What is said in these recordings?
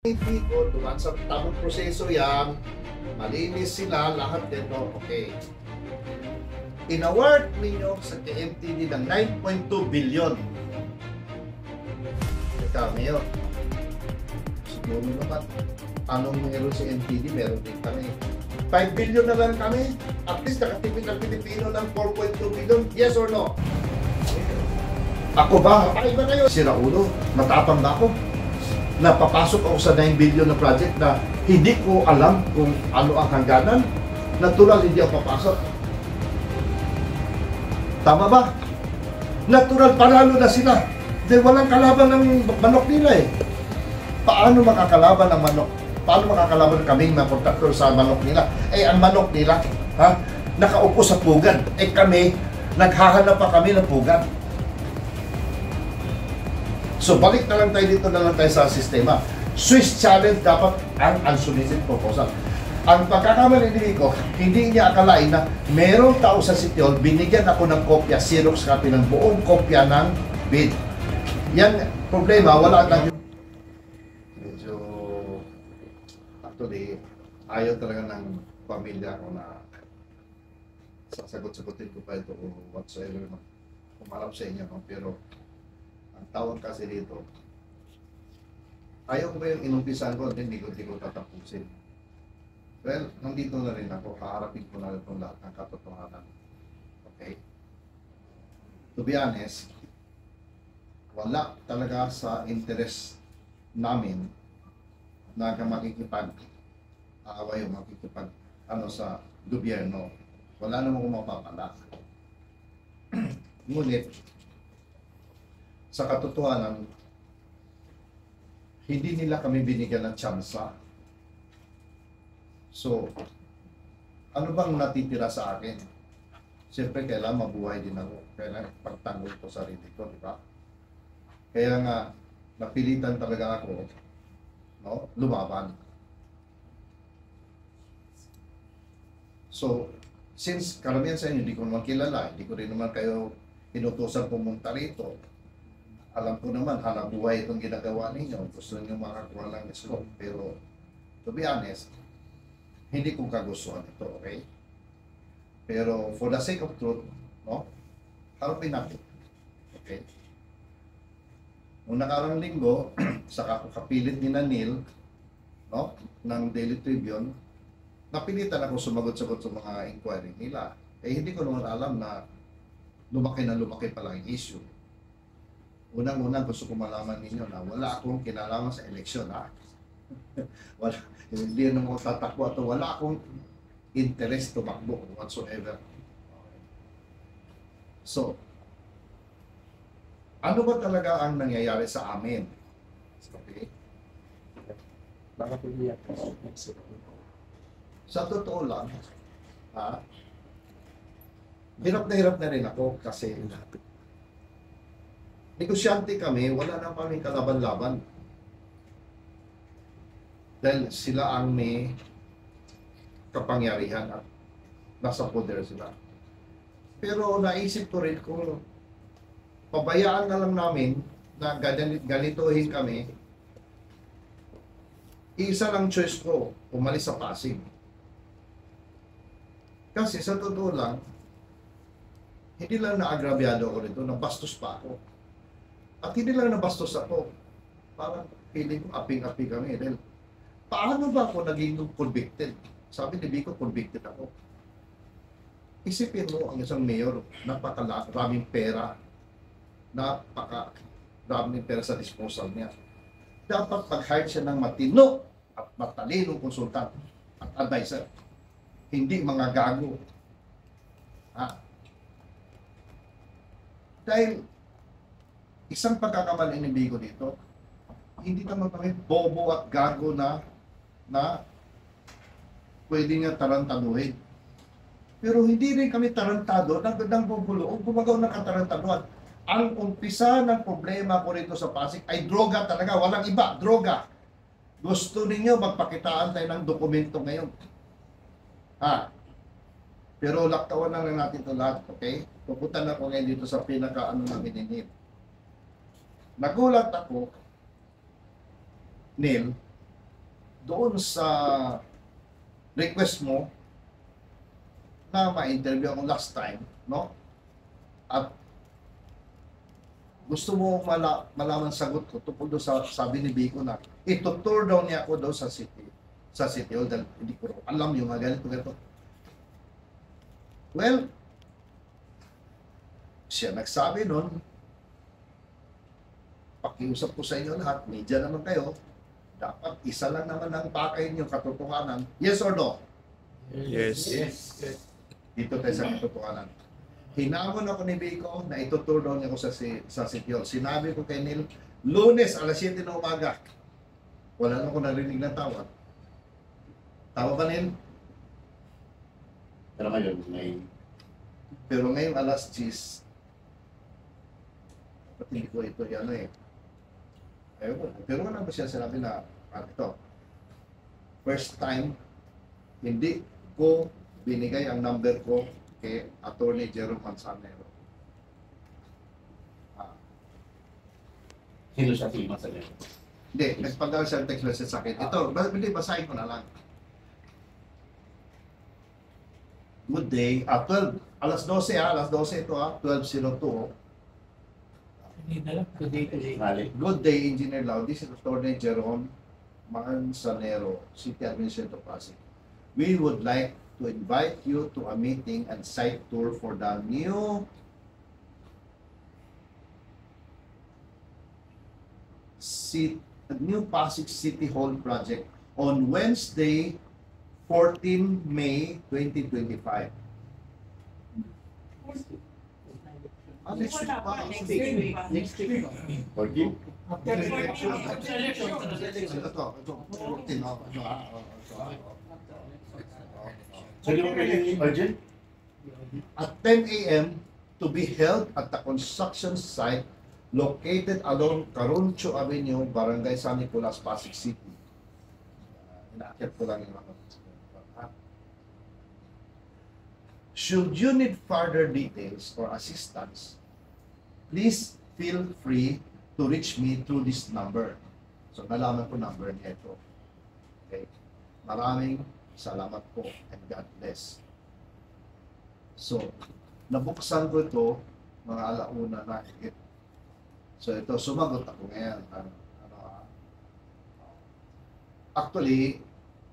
Ko, dumaan sa tamang proseso yan, malinis sila, lahat dito, okay. In-award ninyo sa KMTD ng 9.2 billion. Teka, Mayor, siguro naman, anong meron si MTD, meron din kami. 5 billion na lang kami, at least nakatipid ang Pilipino ng 4.2 billion, yes or no? Ako ba? Ay ba kayo? Si Raulo, matapang ba ako? Napapasok ako sa 9 billion na project na hindi ko alam kung ano ang hangganan. Natural, hindi ako papasok. Tama ba? Natural, panalo na sila. Dahil walang kalaban ng manok nila eh. Paano makakalaban ang manok? Paano makakalaban kaming mga kontraktor sa manok nila? Eh, ang manok nila, ha? Nakaupo sa pugan. Eh kami, naghahanap pa kami ng pugan. So, balik na lang tayo dito na lang tayo sa sistema. Swiss challenge dapat ang unsolicited proposal. Ang pagkakamali ni Rico, hindi niya akalain na merong tao sa City Hall, binigyan ako ng kopya, Xerox copy ng buong kopya ng bid. Yan, problema, wala na yun. Medyo, actually, ayaw talaga ng pamilya ko na sasagot-sagutin ko pa ito o whatsoever, umarap sa inyo, no? Pero, ang tawag kasi dito, ayaw ko ba yung inumpisan ko, hindi ko tatapusin. Well, nandito na rin ako, haharapin ko na rin itong lahat ng katotohanan. Okay? To be honest, wala talaga sa interest namin na makikipag-aaway o sa gobyerno. Wala namang kumapapala. Ngunit, sa katotohanan, hindi nila kami binigyan ng tsansa. So, ano bang natitira sa akin? Siyempre, kailangan mabuhay din ako. Kailangan pagtanggol ko sarili ko, di ba? Kaya nga, napilitan talaga ako, no? Lumaban. So, since karamihan sa inyo, hindi ko naman kilala, hindi ko rin naman kayo inutusan pumunta rito, alam ko naman, hanap buhay itong ginagawa ninyo. Gusto niyo makakuha lang ng scope. Pero, to be honest, hindi ko kagustuhan ito, okay? Pero, for the sake of truth, no? Harapin natin. Okay? Nung nakarang linggo, sa kapilit ni Neil, no? Ng Daily Tribune, napilitan ako sumagot-sagot sa mga inquiry nila. Eh, hindi ko naman alam na lumaki pala yung issue. Unang-unang gusto ko malaman ninyo na wala akong kinalaman sa eleksyon, ha? Wala, hindi naman ako tatakbo at wala akong interest tumakbo whatsoever. So, ano ba talaga ang nangyayari sa amin? Okay? Sa totoo lang, ha? Hirap na rin ako kasi negosyante kami, wala na kaming kalaban-laban. Dahil sila ang may kapangyarihan at nasa poder sila. Pero naisip ko rin kung pabayaan na lang namin na ganitohin kami, isa lang choice ko, umalis sa Pasig. Kasi sa totoo lang, hindi lang naagrabyado ako rito, nabastos pa ako. At hindi lang nabastos ako. Parang feeling ko aping-api kami. Dahil, paano ba ako naging convicted? Sabi ni Vico, convicted ako. Isipin mo ang isang mayor, napakaraming pera. Napakaraming pera sa disposal niya. Dapat mag-hire siya ng matino at matalinong konsultant at advisor. Hindi mga gago. Dahil, isang pagkakamali ni Vico dito, hindi naman kami bobo at gago na pwede nga tarantaduhin. Pero hindi rin kami tarantado ng bubulo o gumagaw ng katarantaduhan. Ang umpisa ng problema ko rito sa Pasig ay droga talaga, walang iba, droga. Gusto ninyo magpakitaan tayo ng dokumento ngayon. Pero laktawan na lang natin ito lahat, okay? Pupunta na ako ngayon dito sa pinaka-ano namin ni Neil. Nagulat ako, Neil, doon sa request mo na ma-interview ako last time, no? At gusto mo malaman sagot ko tungkol doon sa sabi ni Biko na itutur daw niya ako daw sa city hall dahil hindi ko alam yung mga ganito. Well, siya nagsabi nun, pakiusap ko sa inyo lahat, media naman kayo, dapat isa lang naman ang pakay niyo katotohanan. Yes or no? Yes. Dito tayo sa katotohanan. Hinamon ako ni Biko na itutur daw niya ako sa City Hall. Sinabi ko kay Neil, Lunes, alas 7 ng umaga. Wala na ako narinig ng tawag. Tama ba, Neil? Pero ngayon, may... Pero ngayon, alas 10, pati ko ito yan Ayun ko. Pero wala ba siya sinabi na, ito, first time, hindi ko binigay ang number ko kay Attorney Jerome Manzanero. Sino siya si Manzanero? Hindi, nagpagdala siya ng text message sa akin. Ito, hindi, basahin ko na lang. Good day. 12, alas 12 alas 12 ito 12:02. Good day today. Mali. Good day, Engineer Lau. This is Attorney Jerome Manzanero, City Administrator Pasig. We would like to invite you to a meeting and site tour for the new Pasig City Hall project on Wednesday, 14 May 2025. Next week pa. Next week. 14? Ito, 14, So, di mo pwede urgent? at 10 a.m. to be held at the construction site located along Caruncho Avenue, Barangay San Nicolas, Pasig City. Inaakit ko lang yung mga. Should you need further details or assistance, please feel free to reach me through this number. So, nalaman ko number niya ito. Okay. Maraming salamat po and God bless. So, nabuksan ko ito mga alauna na higit. So, ito, sumagot ako ngayon. Actually,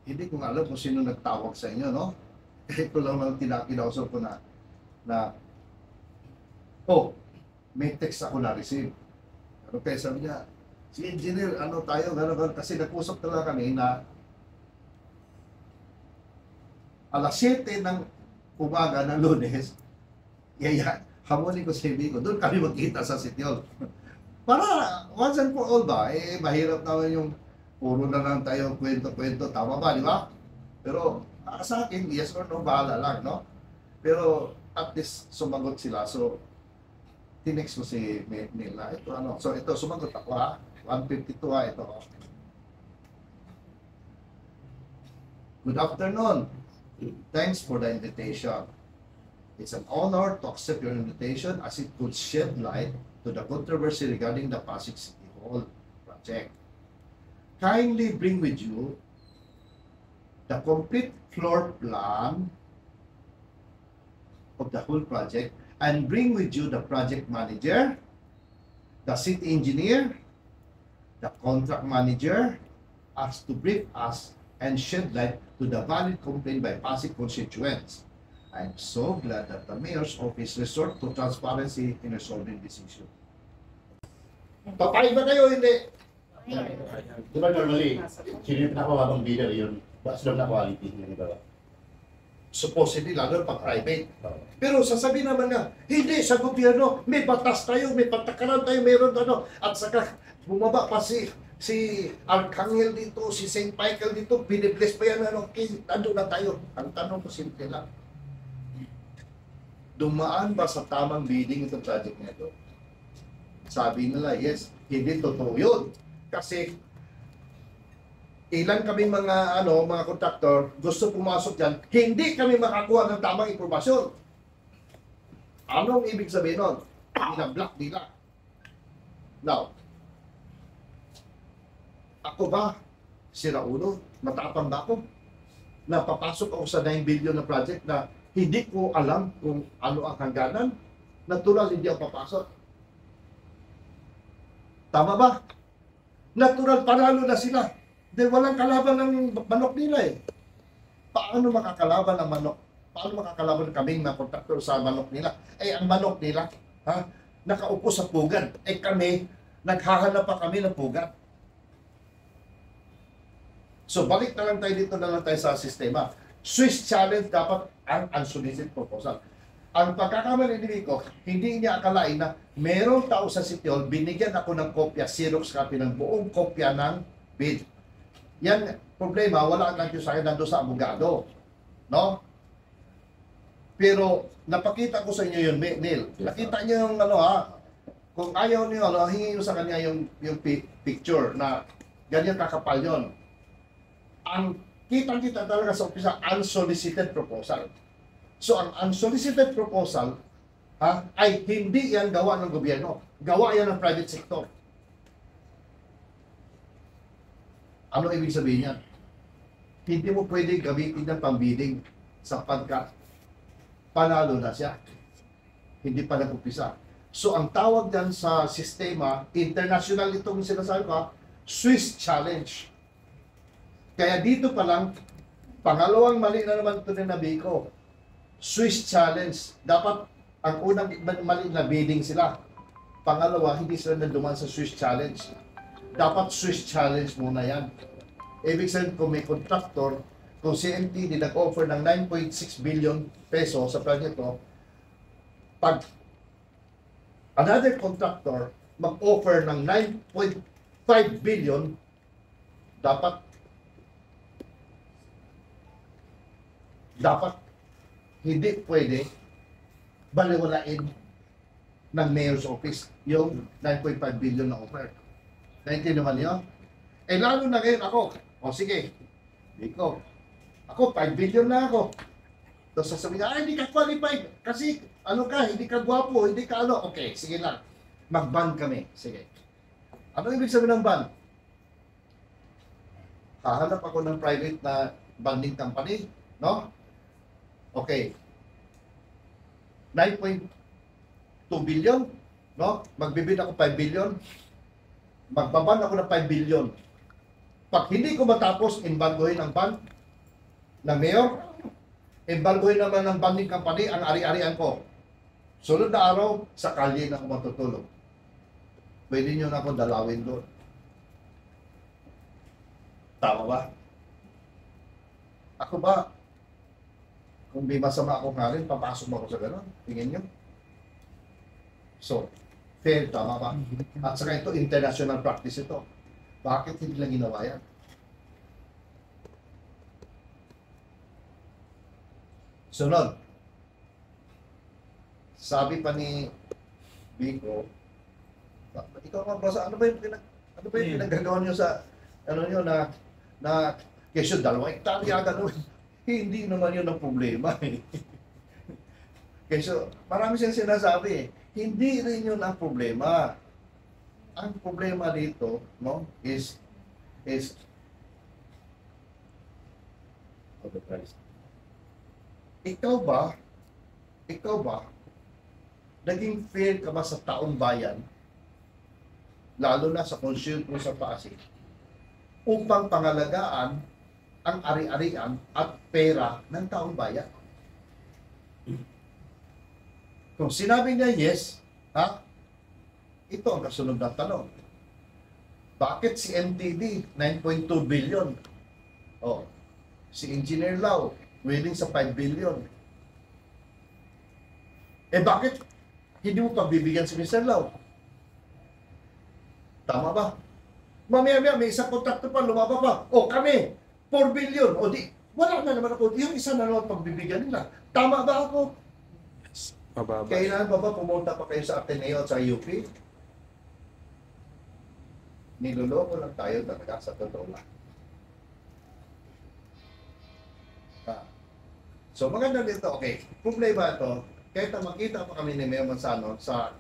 hindi ko nga alam kung sino nagtawag sa inyo, no? Ito lang lang kinausap ko na may text ako na-receive. Pero kaya sabi niya, si engineer, ano tayo, gano'n, kasi nag-usap talaga kami na alas 7 ng umaga ng Lunes, hamunin ko si Biko, doon kami magkita sa City Hall. Para once and for all ba, mahirap naman yung puro na lang tayo kwento-kwento, tama ba, di ba? Pero sa akin, yes or no, bahala lang, no? Pero at least sumagot sila. So, tinext ko si Nila. Ito ano. So, ito, sumagot ako 152 ito. Good afternoon. Thanks for the invitation. It's an honor to accept your invitation as it could shed light to the controversy regarding the Pasig City Hall project. Kindly bring with you the complete floor plan of the whole project and bring with you the project manager, the city engineer, the contract manager, as to brief us and shed light to the valid complaint by Pasig constituents. I'm so glad that the mayor's office resort to transparency in resolving this issue. Papayag ba kayo hindi? Di ba normally, sino yung pinakawabang bidder yun? Basta lang na quality yung nagawa. Supposedly, lalo pag private. Pero sasabihin naman nga, hindi, sa gobyerno, may batas tayo, may patakaran tayo, meron ano. At saka, bumaba pa si Arcangel dito, si St. Michael dito, binibless pa yan, ano, ando na tayo. Ang tanong ko, simple lang. Dumaan ba sa tamang bidding itong project nito? Sabi nila, yes, hindi totoo yun. Kasi, ilan kami mga kontraktor gusto pumasok dyan, hindi kami makakuha ng tamang impormasyon. Anong ibig sabihin nun? Binablock nila. Now, ako ba sira ulo, matapang ba ako? Napapasok ako sa 9 billion na project na hindi ko alam kung ano ang hangganan. Natural, hindi ako papasok. Tama ba? Natural, panalo na sila. Dahil walang kalaban ng manok nila eh. Paano makakalaban ang manok? Paano makakalaban kaming mga kontraktor sa manok nila? Eh, ang manok nila, nakaupo sa pugan. Eh kami, naghahanap pa kami ng pugan. So, balik na lang tayo dito na lang tayo sa sistema. Swiss challenge dapat ang unsolicited proposal. Ang pagkakamali ni Vico, hindi niya akalain na merong tao sa City Hall, binigyan ako ng kopya, Xerox copy ng buong kopya ng bid. Yan, problema, wala lang yung sa akin nandun sa abogado. No? Pero, napakita ko sa inyo yun, Neil. Nakita niyo yung kung ayaw niyo, hingi sa kanya yung picture na ganyan kakapal yun. Ang kitang-kita talaga sa umpisa, unsolicited proposal. So, ang unsolicited proposal ay hindi yan gawa ng gobyerno. Gawa yan ng private sector. Ano ibig sabihin yan? Hindi mo pwede gamitin ng pambidding sapagkat panalo na siya. Hindi pa nag-upisa. So, ang tawag dyan sa sistema, international itong sinasabi ko, Swiss challenge. Kaya dito pa lang, pangalawang mali na naman ito na nabi ko. Swiss challenge. Dapat ang unang mali na bidding sila. Pangalawa, hindi sila nanduman sa Swiss challenge. Dapat Swiss challenge muna yan. Ibig sabihin, kung may contractor, kung CMTD nag-offer ng 9.6 billion peso sa proyekto, pag another contractor mag-offer ng 9.5 billion, dapat hindi pwede baliwalain ng mayor's office yung 9.5 billion na offer. Naintindihan naman niyo? Eh lalo na ngayon ako, sige, ako 5 billion na ako. Tapos sasabihin niya, hindi ka qualified kasi hindi ka gwapo, hindi ka okay, sige lang, mag-ban kami, sige. Ano ibig sabihin ng ban? Hahanap ako ng private na banding company, no? Okay. 9.2 billion, no? Magbibid ako 5 billion. Magbaban ako ng 5 billion. Pag hindi ko matapos, embargohin ang ban ng mayor, embargohin naman ng banding company ang ari-arian ko. Sunod na araw, sa kalye na ako matutulog. Pwede nyo na ako dalawin doon. Tama ba? Ako ba, kung may masama akong halin, papasok mo ako sa gano'n? Tingin nyo? So, fair, tama ba? At saka ito, international practice ito. Bakit hindi lang ginawa yan? Sunod. Sabi pa ni Vico, ikaw nga basa, ano ba yung pinagagawa niyo sa, niyo na kesyo, 2 hektarya gano'n. Hindi naman yun ang problema eh. Kesyo, marami siyang sinasabi eh. Hindi rin yun ang problema. Ang problema dito, no, is the price. ikaw ba, naging fair ka ba sa taong bayan, lalo na sa consumer mo sa Pasig, upang pangalagaan ang ari-arian at pera ng taong bayan? Kung sinabi niya yes, ito ang kasunod na tanong. Bakit si MTD 9.2 billion? Si Engineer Lau willing sa 5 billion. Bakit hindi mo pagbibigyan si Mr. Lau? Tama ba? Mamaya may isang kontrakto pa, lumaba pa. Kami, 4 billion. Di, wala na naman ako. Yung isa na naman pagbibigyan nila. Tama ba ako? Yes, mababa. Kailangan ba pumunta pa kayo sa Ateneo at sa UP? Niloloko lang tayo talaga sa totoo lang. So maganda dito, okay. Problema ito, kahit na makita pa kami ni Mayor Manzano sa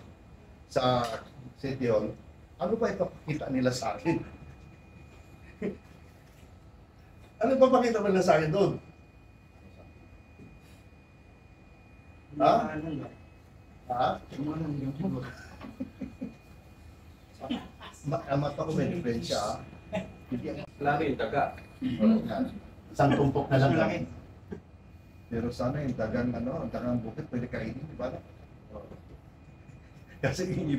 City Hall, ano ba ipapakita nila sa akin? Ano ba pakita mo na sa akin doon? Ha? Ha? Ang mata ko may diferensya, ha? Lagi yung taga. Yan. Isang tumpok na lang lang. Pero sana yung dagang ang dagang bukit pwede kainin, di ba? Kasi ang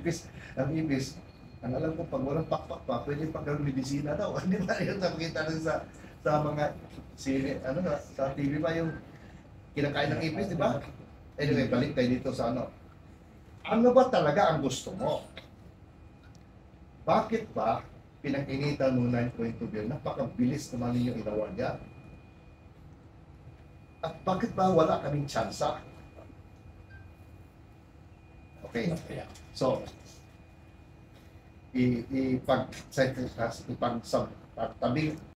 ipis, ang alam ko pag walang pakpak pa, pwede pag medisina daw. Di ba? Yung nakikita rin sa mga sine, sa TV ba yung kinakain ng ipis, di ba? Anyway, balik tayo dito sa ano. Ano ba talaga ang gusto mo? Bakit ba pinag-initan mo 9.2 billion? Napakabilis naman ninyong inawa niya. At bakit ba wala kaming tsansa? Okay. So, ipagtabi